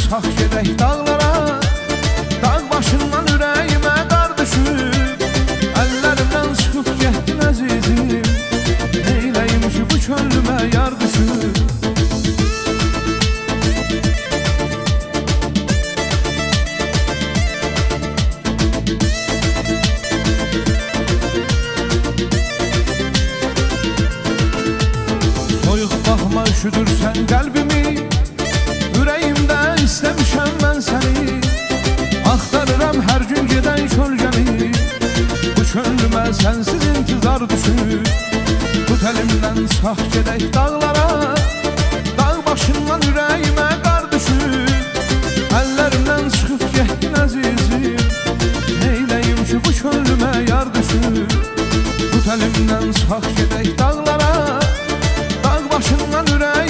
çıxaq gedək dağlara. Dağ başından ürəyimə qar düşür. Əllərimdən çıxıb getdin əzizim. Neyləyim ki bu könlümə yar düşür. Soyuq baxma üşüdürsən qəlbimi. Ürəyimdə istəmişəm mən səni. Axtarıram hər gün gedən kölgəni. Bu könlümə sənsiz intizar düşür. Tut əlimdən çıxaq gedək dağlara. Dağ başından ürəyimə qar düşür. Əllərimdən çıxıb getdin əzizim. Neyləyim ki bu könlümə yar düşür. Tut əlimdən çıxaq gedək dağlara. Dağ başından ürəyimə